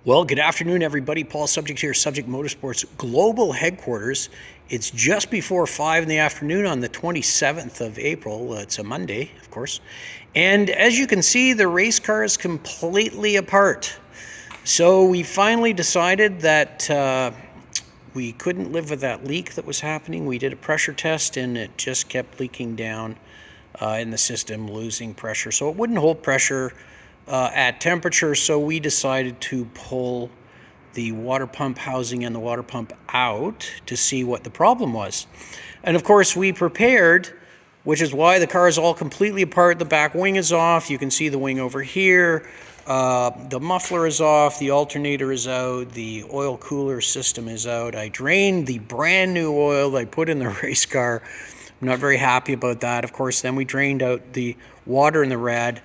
Well, good afternoon, everybody. Paul Subject here, Subject Motorsports Global Headquarters. It's just before 5 in the afternoon on the 27th of April. It's a Monday, of course. And as you can see, the race car is completely apart. So we finally decided that we couldn't live with that leak that was happening. We did a pressure test and it just kept leaking down in the system, losing pressure. So it wouldn't hold pressure at temperature, so we decided to pull the water pump housing and the water pump out to see what the problem was. And of course we prepared, which is why the car is all completely apart. The back wing is off. You can see the wing over here. The muffler is off. The alternator is out. The oil cooler system is out. I drained the brand new oil that I put in the race car. I'm not very happy about that. Of course, then we drained out the water in the rad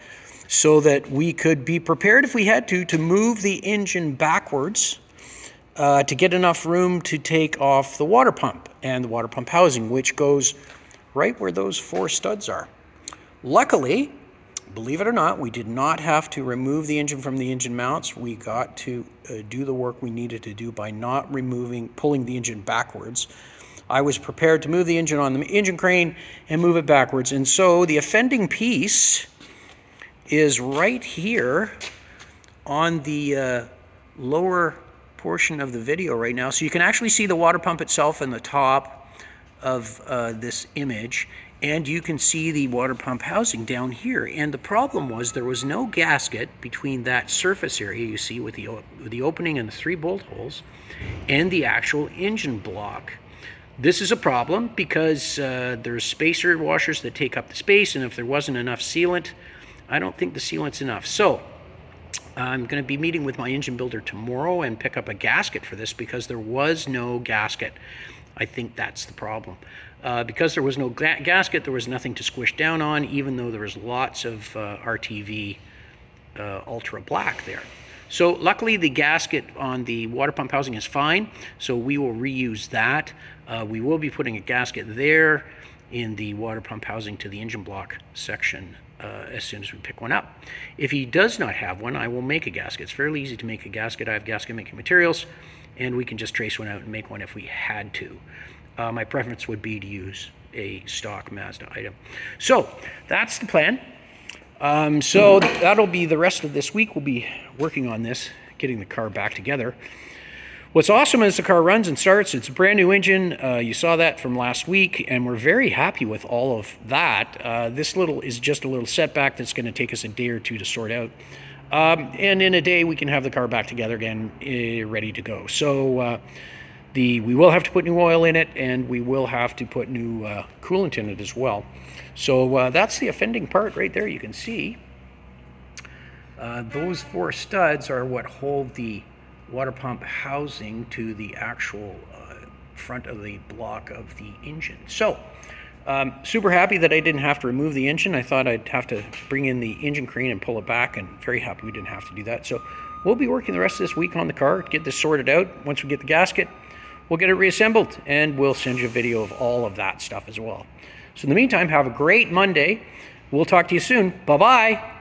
so that we could be prepared if we had to move the engine backwards to get enough room to take off the water pump and the water pump housing, which goes right where those four studs are. Luckily, believe it or not, we did not have to remove the engine from the engine mounts. We got to do the work we needed to do by not pulling the engine backwards. I was prepared to move the engine on the engine crane and move it backwards. And so the offending piece is right here on the lower portion of the video right now. So you can actually see the water pump itself in the top of this image, and you can see the water pump housing down here. And the problem was there was no gasket between that surface area you see with the opening and the 3 bolt holes and the actual engine block. This is a problem because there's spacer washers that take up the space, and if there wasn't enough sealant, I don't think the sealant's enough. So I'm going to be meeting with my engine builder tomorrow and pick up a gasket for this because there was no gasket. I think that's the problem. Because there was no gasket, there was nothing to squish down on, even though there was lots of RTV Ultra Black there. So luckily the gasket on the water pump housing is fine, so we will reuse that. We will be putting a gasket there in the water pump housing to the engine block section as soon as we pick one up. If he does not have one, I will make a gasket. It's fairly easy to make a gasket. I have gasket making materials, and we can just trace one out and make one if we had to. My preference would be to use a stock Mazda item. So that's the plan. So that'll be the rest of this week. We'll be working on this, getting the car back together. What's awesome is the car runs and starts. It's a brand new engine. You saw that from last week, and we're very happy with all of that. This is just a little setback that's going to take us a day or two to sort out. And in a day, we can have the car back together again, ready to go. So we will have to put new oil in it, and we will have to put new coolant in it as well. So that's the offending part right there. You can see those 4 studs are what hold the water pump housing to the actual front of the block of the engine. So super happy that I didn't have to remove the engine. I thought I'd have to bring in the engine crane and pull it back, and very happy we didn't have to do that. So we'll be working the rest of this week on the car, get this sorted out. Once we get the gasket, we'll get it reassembled, and we'll send you a video of all of that stuff as well. So in the meantime, have a great Monday. We'll talk to you soon. Bye-bye.